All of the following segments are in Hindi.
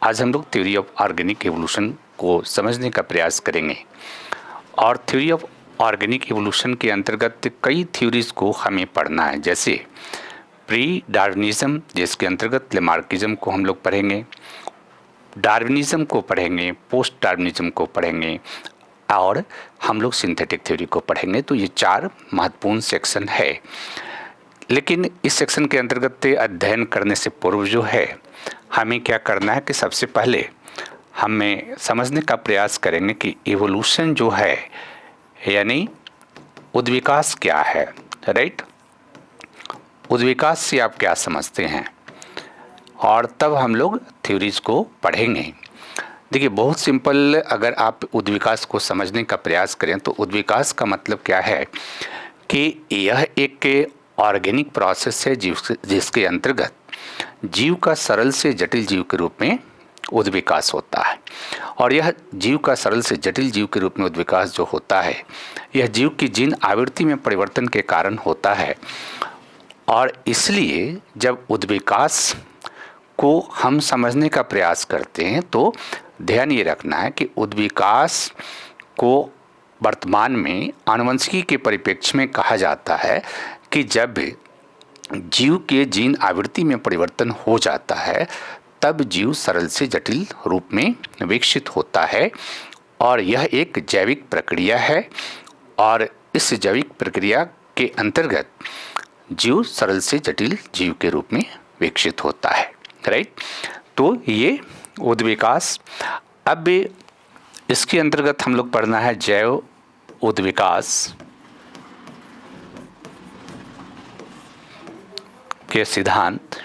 आज हम लोग थ्योरी ऑफ ऑर्गेनिक एवोल्यूशन को समझने का प्रयास करेंगे। और थ्योरी ऑफ ऑर्गेनिक एवोल्यूशन के अंतर्गत कई थ्योरीज को हमें पढ़ना है, जैसे प्री डार्विनिज्म, जिसके अंतर्गत लेमार्किज्म को हम लोग पढ़ेंगे, डार्विनिज्म को पढ़ेंगे, पोस्ट डार्विनिज्म को पढ़ेंगे और हम लोग सिंथेटिक थ्योरी को पढ़ेंगे। तो ये चार महत्वपूर्ण सेक्शन है। लेकिन इस सेक्शन के अंतर्गत अध्ययन करने से पूर्व जो है हमें क्या करना है कि सबसे पहले हमें समझने का प्रयास करेंगे कि इवोल्यूशन जो है यानी उद्विकास क्या है। राइट, उद्विकास से आप क्या समझते हैं, और तब हम लोग थ्योरीज को पढ़ेंगे। देखिए, बहुत सिंपल, अगर आप उद्विकास को समझने का प्रयास करें तो उद्विकास का मतलब क्या है कि यह एक ऑर्गेनिक प्रोसेस है जिसके अंतर्गत जीव का सरल से जटिल जीव के रूप में उद्विकास होता है। और यह जीव का सरल से जटिल जीव के रूप में उद्विकास जो होता है, यह जीव की जीन आवृत्ति में परिवर्तन के कारण होता है। और इसलिए जब उद्विकास को हम समझने का प्रयास करते हैं तो ध्यान ये रखना है कि उद्विकास को वर्तमान में आनुवंशिकी के परिप्रेक्ष्य में कहा जाता है कि जब जीव के जीन आवृत्ति में परिवर्तन हो जाता है तब जीव सरल से जटिल रूप में विकसित होता है। और यह एक जैविक प्रक्रिया है और इस जैविक प्रक्रिया के अंतर्गत जीव सरल से जटिल जीव के रूप में विकसित होता है। राइट, तो ये उद्विकास। अब इसके अंतर्गत हम लोग पढ़ना है जैव उद्विकास के सिद्धांत,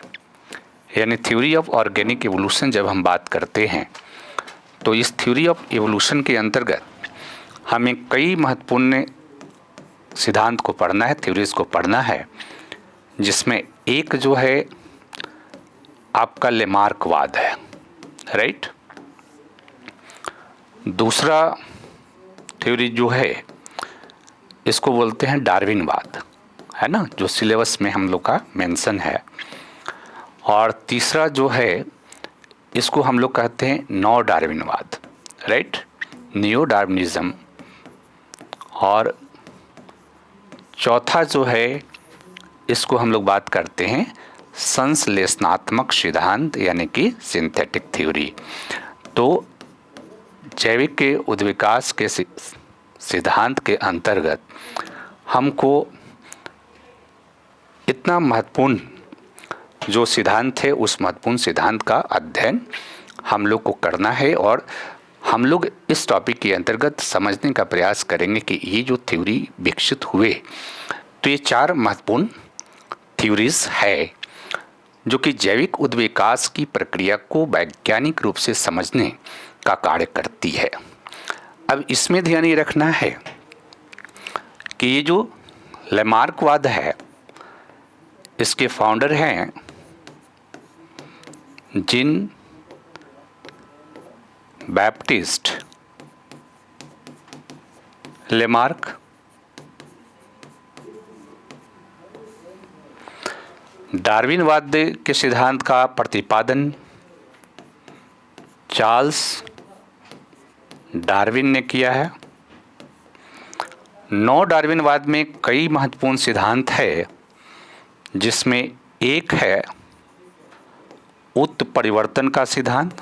यानी थ्योरी ऑफ ऑर्गेनिक एवोल्यूशन। जब हम बात करते हैं तो इस थ्योरी ऑफ एवोल्यूशन के अंतर्गत हमें कई महत्वपूर्ण सिद्धांत को पढ़ना है, थ्योरीज को पढ़ना है, जिसमें एक जो है आपका लेमार्कवाद है। राइट, दूसरा थ्योरी जो है इसको बोलते हैं डार्विनवाद, है ना, जो सिलेबस में हम लोग का मेंशन है। और तीसरा जो है इसको हम लोग कहते हैं नौ डार्विनवाद। Right, neo Darwinism. और चौथा जो है इसको हम लोग बात करते हैं संश्लेषणात्मक सिद्धांत, यानी कि सिंथेटिक थ्योरी। तो जैविक के उद्विकास के सिद्धांत के अंतर्गत हमको इतना महत्वपूर्ण जो सिद्धांत है उस महत्वपूर्ण सिद्धांत का अध्ययन हम लोग को करना है। और हम लोग इस टॉपिक के अंतर्गत समझने का प्रयास करेंगे कि ये जो थ्योरी विकसित हुए, तो ये चार महत्वपूर्ण थ्योरीज है जो कि जैविक उद्विकास की प्रक्रिया को वैज्ञानिक रूप से समझने का कार्य करती है। अब इसमें ध्यान ये रखना है कि ये जो लेमार्कवाद है इसके फाउंडर हैं जीन बैप्टिस्ट लेमार्क। डार्विनवाद के सिद्धांत का प्रतिपादन चार्ल्स डार्विन ने किया है। नौ डार्विनवाद में कई महत्वपूर्ण सिद्धांत है, जिसमें एक है उत्परिवर्तन का सिद्धांत।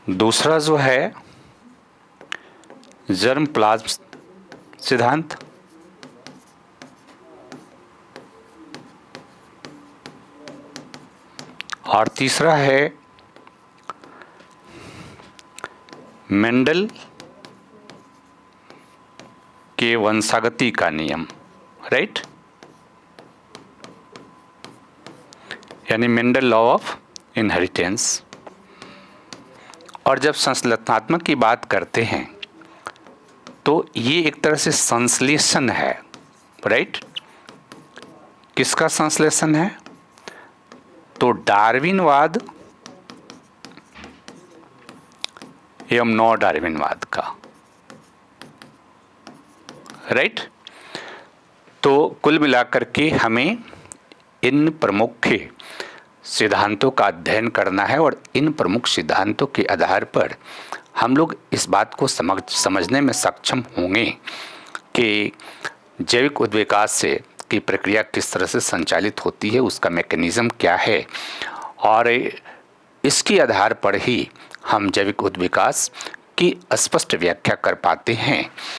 दूसरा जो है जर्म प्लाज्म सिद्धांत। और तीसरा है मेंडल के वंशागति का नियम। राइट, यानी मेंडल लॉ ऑफ इनहेरिटेंस। और जब संश्लेषणात्मक की बात करते हैं तो ये एक तरह से संश्लेषण है। राइट, किसका संश्लेषण है? तो डार्विनवाद एवं नौ डार्विनवाद का। राइट। तो कुल मिलाकर के हमें इन प्रमुख सिद्धांतों का अध्ययन करना है और इन प्रमुख सिद्धांतों के आधार पर हम लोग इस बात को समझने में सक्षम होंगे कि जैविक उद्विकास से की प्रक्रिया किस तरह से संचालित होती है, उसका मैकेनिज्म क्या है, और इसके आधार पर ही हम जैविक उद्विकास की स्पष्ट व्याख्या कर पाते हैं।